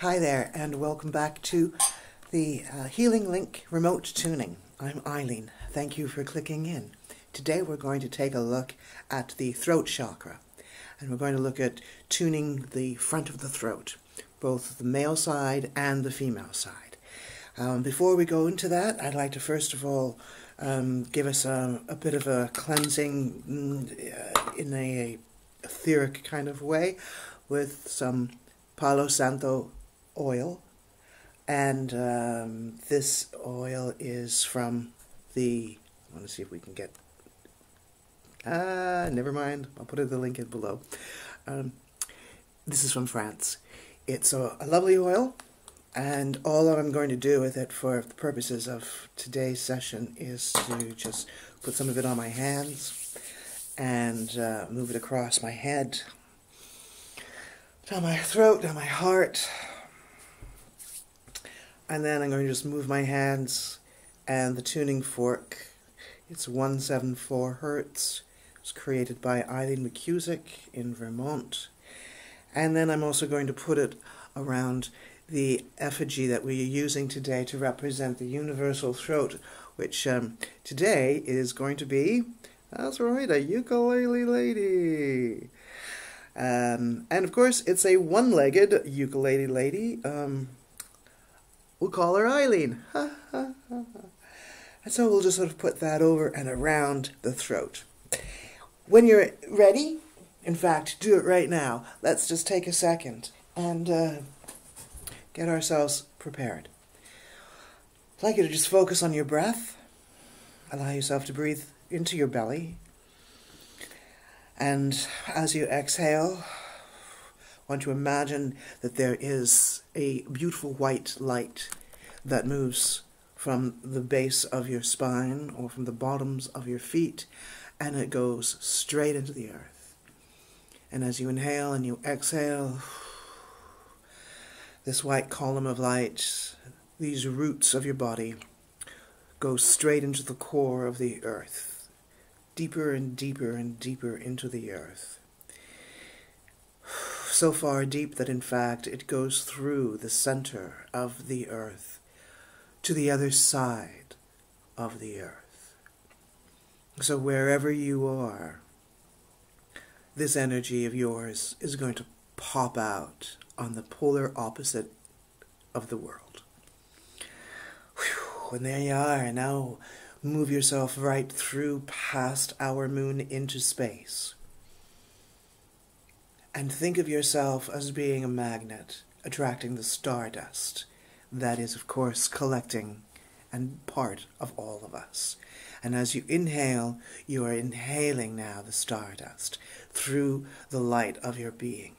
Hi there, and welcome back to the Healing Link Remote Tuning. I'm Eileen. Thank you for clicking in. Today we're going to take a look at the throat chakra, and we're going to look at tuning the front of the throat, both the male side and the female side. Before we go into that, I'd like to first of all give us a bit of a cleansing in a etheric kind of way with some Palo Santo oil, and this oil is from the, I want to see if we can get, never mind, I'll put the link in below. This is from France. It's a lovely oil, and all I'm going to do with it for the purposes of today's session is to just put some of it on my hands and move it across my head, down my throat, down my heart, and then I'm going to just move my hands and the tuning fork. It's 174 Hertz. It was created by Eileen in Vermont. And then I'm also going to put it around the effigy that we're using today to represent the universal throat, which today is going to be, that's right, a ukulele lady. And of course, it's a one-legged ukulele lady. We'll call her Eileen. And so we'll just sort of put that over and around the throat. When you're ready, in fact, do it right now. Let's just take a second and get ourselves prepared. I'd like you to just focus on your breath. Allow yourself to breathe into your belly. And as you exhale, I want to imagine that there is a beautiful white light that moves from the base of your spine or from the bottoms of your feet, and it goes straight into the earth. And as you inhale and you exhale, this white column of light, these roots of your body, go straight into the core of the earth. Deeper and deeper and deeper into the earth. So far deep that in fact it goes through the center of the earth to the other side of the earth. So wherever you are, this energy of yours is going to pop out on the polar opposite of the world. Whew, and there you are. Now move yourself right through past our moon into space. And think of yourself as being a magnet, attracting the stardust that is, of course, collecting and part of all of us. And as you inhale, you are inhaling now the stardust through the light of your being.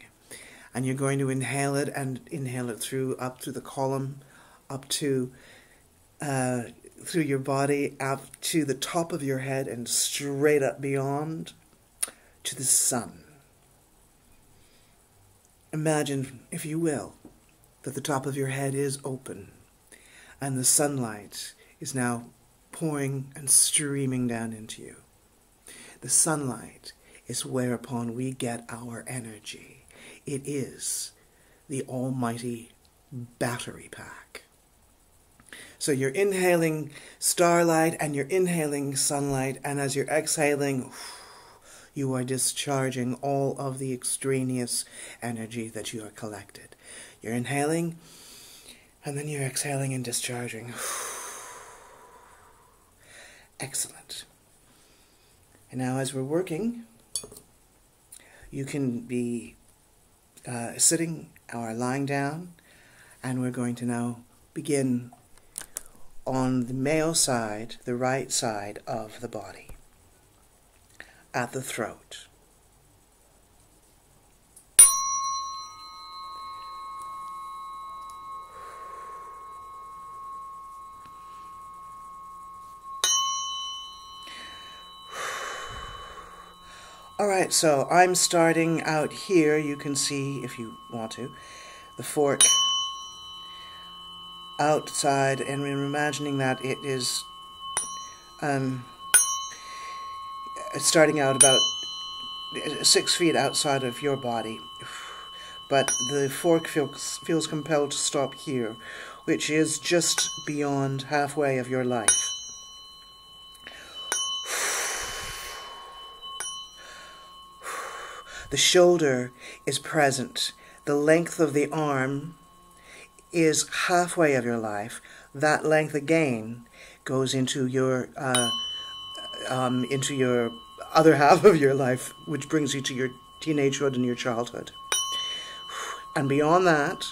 And you're going to inhale it and inhale it through, up through the column, up to through your body, up to the top of your head and straight up beyond to the sun. Imagine, if you will, that the top of your head is open and the sunlight is now pouring and streaming down into you. The sunlight is whereupon we get our energy. It is the almighty battery pack. So you're inhaling starlight and you're inhaling sunlight, and as you're exhaling, you are discharging all of the extraneous energy that you have collected. You're inhaling, and then you're exhaling and discharging. Excellent. And now as we're working, you can be sitting or lying down, and we're going to now begin on the male side, the right side of the body, at the throat. Alright, so I'm starting out here. You can see, if you want to, the fork outside, and we're imagining that it is starting out about 6 feet outside of your body, but the fork feels compelled to stop here, which is just beyond halfway of your life. The shoulder is present. The length of the arm is halfway of your life. That length again goes into your other half of your life, which brings you to your teenagehood and your childhood. And beyond that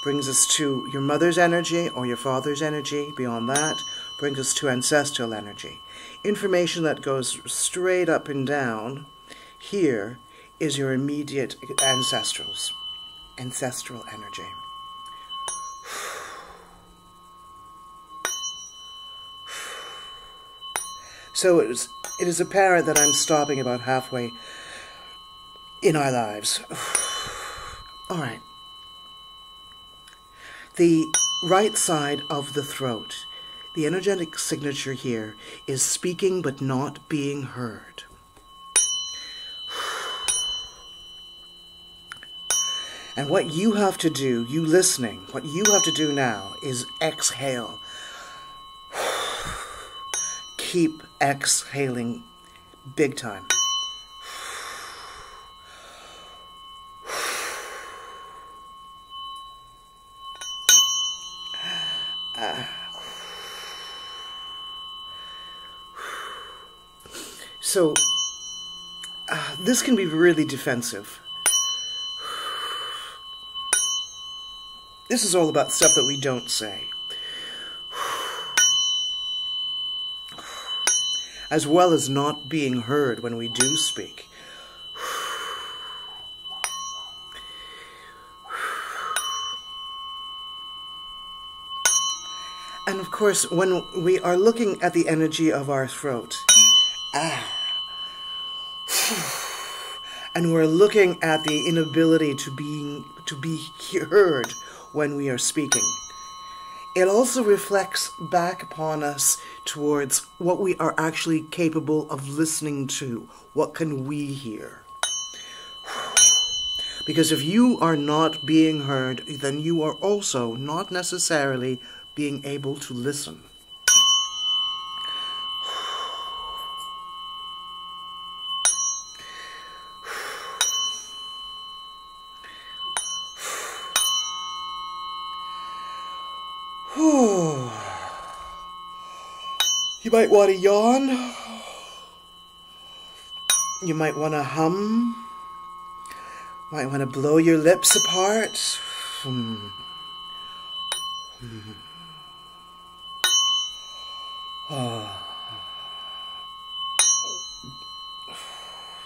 brings us to your mother's energy or your father's energy. Beyond that brings us to ancestral energy. Information that goes straight up and down here is your immediate ancestral energy. So it is apparent that I'm stopping about halfway in our lives. All right. The right side of the throat, the energetic signature here is speaking but not being heard. And what you have to do, you listening, what you have to do now is exhale. Keep exhaling big time. So, this can be really defensive. This is all about stuff that we don't say. As well as not being heard when we do speak. And of course, when we are looking at the energy of our throat, and we're looking at the inability to be heard when we are speaking, it also reflects back upon us towards what we are actually capable of listening to. What can we hear? Because if you are not being heard, then you are also not necessarily being able to listen. You might want to yawn. You might want to hum. Might want to blow your lips apart.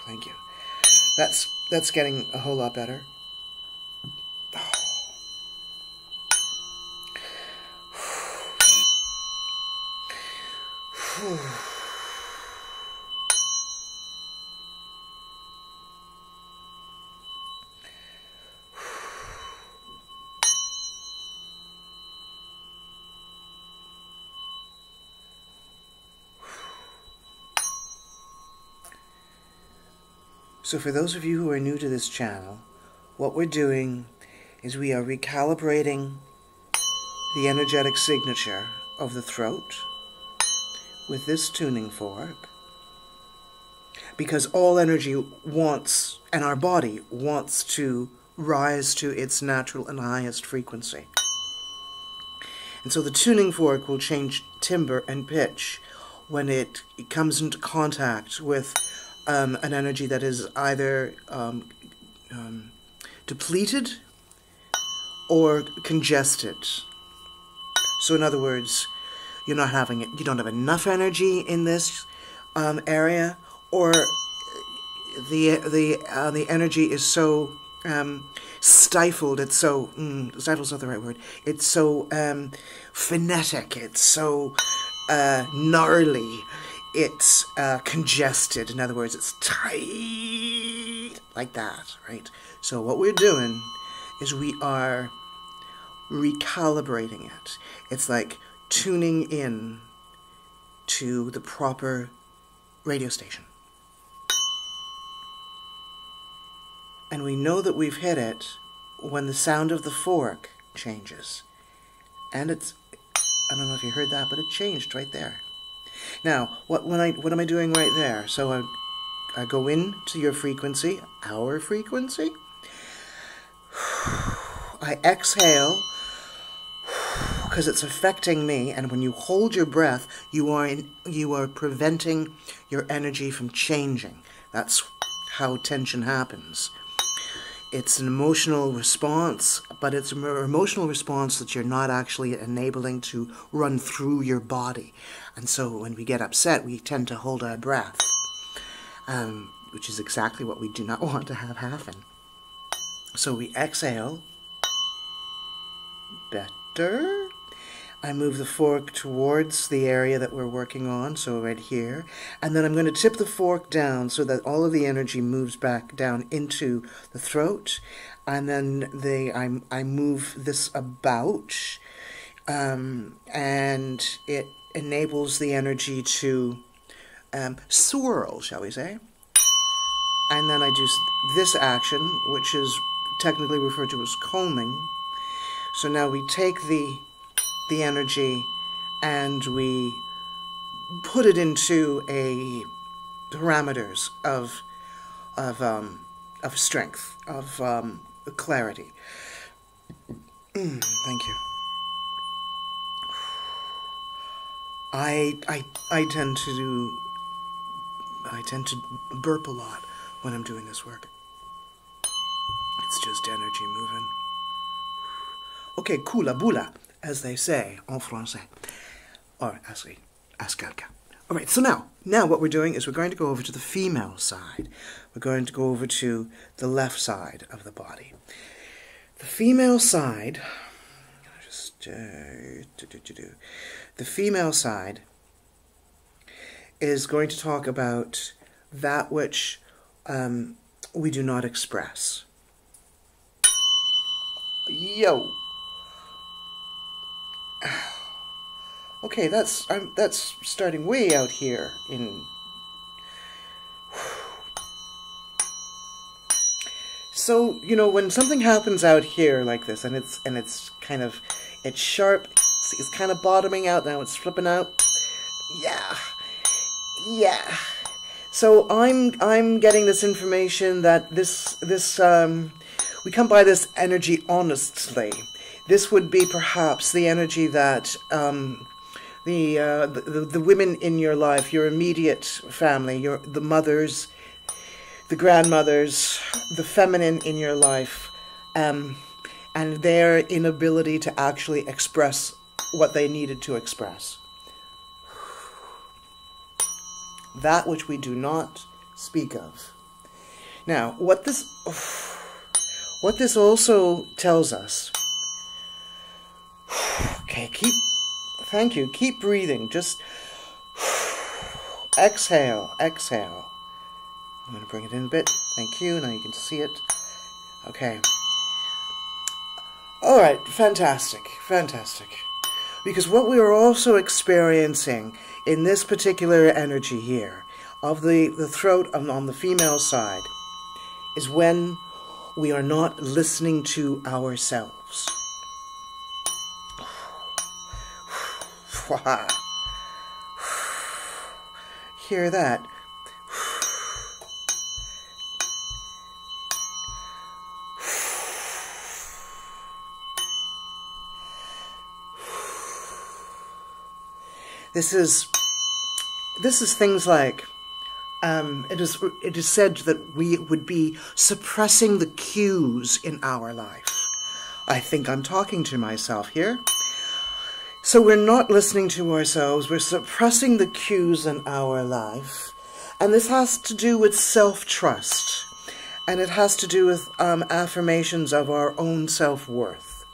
Thank you. That's getting a whole lot better. So for those of you who are new to this channel, what we're doing is we are recalibrating the energetic signature of the throat with this tuning fork, because all energy wants, and our body wants to rise to its natural and highest frequency. And so the tuning fork will change timbre and pitch when it comes into contact with an energy that is either depleted or congested. So in other words, you don't have enough energy in this area, or the energy is so stifled. It's so stifled's not the right word. It's so phonetic. It's so gnarly. It's congested. In other words, it's tight, like that, right? So what we're doing is we are recalibrating it. It's like tuning in to the proper radio station. And we know that we've hit it when the sound of the fork changes. And it's, I don't know if you heard that, but it changed right there. Now, what am I doing right there? So I go into your frequency, our frequency. I exhale because it's affecting me, and when you hold your breath, you are preventing your energy from changing. That's how tension happens. It's an emotional response, but it's an emotional response that you're not actually enabling to run through your body. And so when we get upset, we tend to hold our breath, which is exactly what we do not want to have happen. So we exhale. Better. I move the fork towards the area that we're working on, so right here. And then I'm going to tip the fork down so that all of the energy moves back down into the throat. And then I move this about, and it enables the energy to swirl, shall we say. And then I do this action, which is technically referred to as combing. So now we take the energy and we put it into a parameters of strength, of clarity. Thank you. I tend to burp a lot when I'm doing this work. It's just energy moving. Okay, kula bula, as they say en français, or as quelqu'un. All right, so now what we're doing is we're going to go over to the female side. We're going to go over to the left side of the body. The female side, the female side is going to talk about that which we do not express. Yo. Okay, that's starting way out here in. So, you know, when something happens out here like this, and it's kind of, it's sharp, it's kind of bottoming out, now it's flipping out. Yeah. So I'm getting this information that we come by this energy honestly. This would be perhaps the energy that the women in your life, your immediate family, the mothers, the grandmothers, the feminine in your life, and their inability to actually express what they needed to express. That which we do not speak of. Now, what this also tells us. Okay, thank you, keep breathing, just exhale. I'm going to bring it in a bit, thank you, now you can see it. Okay. Alright, fantastic. Because what we are also experiencing in this particular energy here, of the throat on the female side, is when we are not listening to ourselves. Hear that? This is things like it is said that we would be suppressing the cues in our life. I think I'm talking to myself here. So we're not listening to ourselves, we're suppressing the cues in our life. And this has to do with self-trust. And it has to do with affirmations of our own self-worth.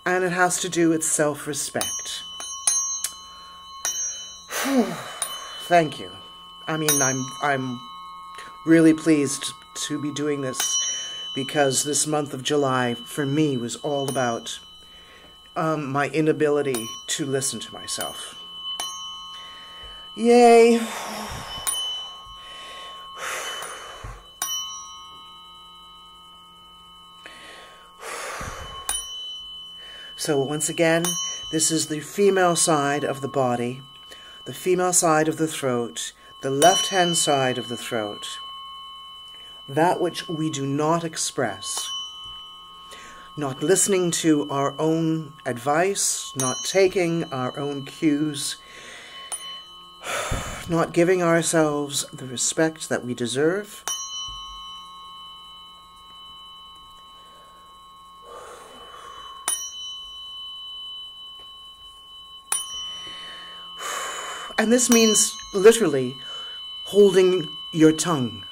And it has to do with self-respect. Thank you. I mean, I'm really pleased to be doing this because this month of July, for me, was all about my inability to listen to myself. Yay. So once again, this is the female side of the body, the female side of the throat, the left-hand side of the throat, that which we do not express. Not listening to our own advice, not taking our own cues, not giving ourselves the respect that we deserve. And this means literally holding your tongue.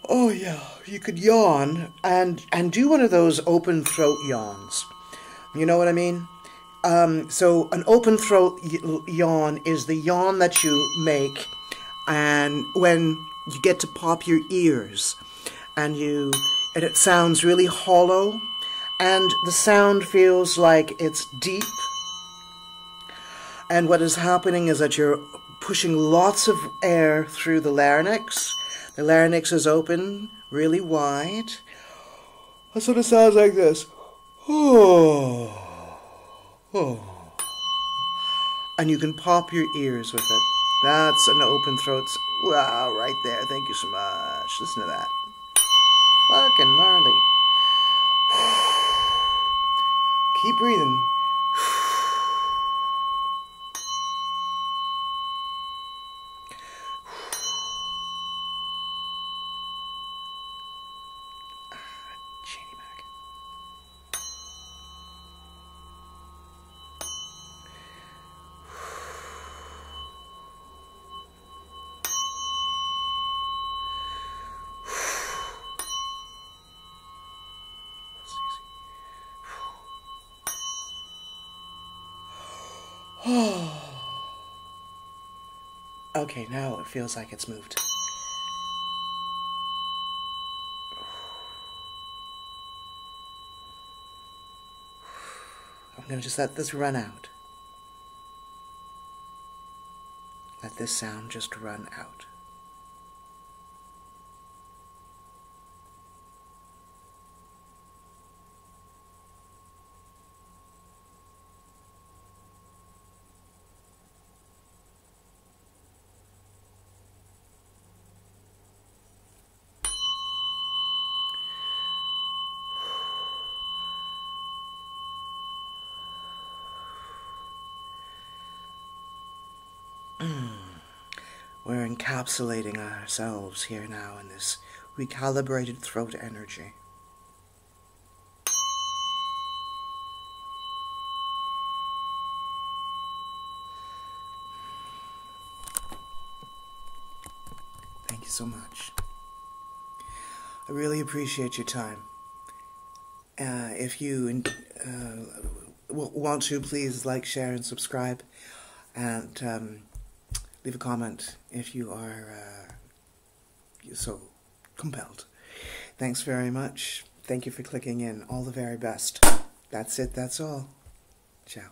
Oh yeah, you could yawn and do one of those open throat yawns. You know what I mean? So an open throat yawn is the yawn that you make and when you get to pop your ears and it sounds really hollow and the sound feels like it's deep. And what is happening is that you're pushing lots of air through the larynx. The larynx is open, really wide. That's what it sounds like this. Oh. Oh. And you can pop your ears with it. That's an open throat. Wow, right there. Thank you so much. Listen to that. Fucking gnarly. Keep breathing. Okay, now it feels like it's moved. I'm going to just let this run out. Let this sound just run out. We're encapsulating ourselves here now in this recalibrated throat energy. Thank you so much. I really appreciate your time. If you want to, please like, share, and subscribe. And leave a comment if you are so compelled. Thanks very much. Thank you for clicking in. All the very best. That's it. That's all. Ciao.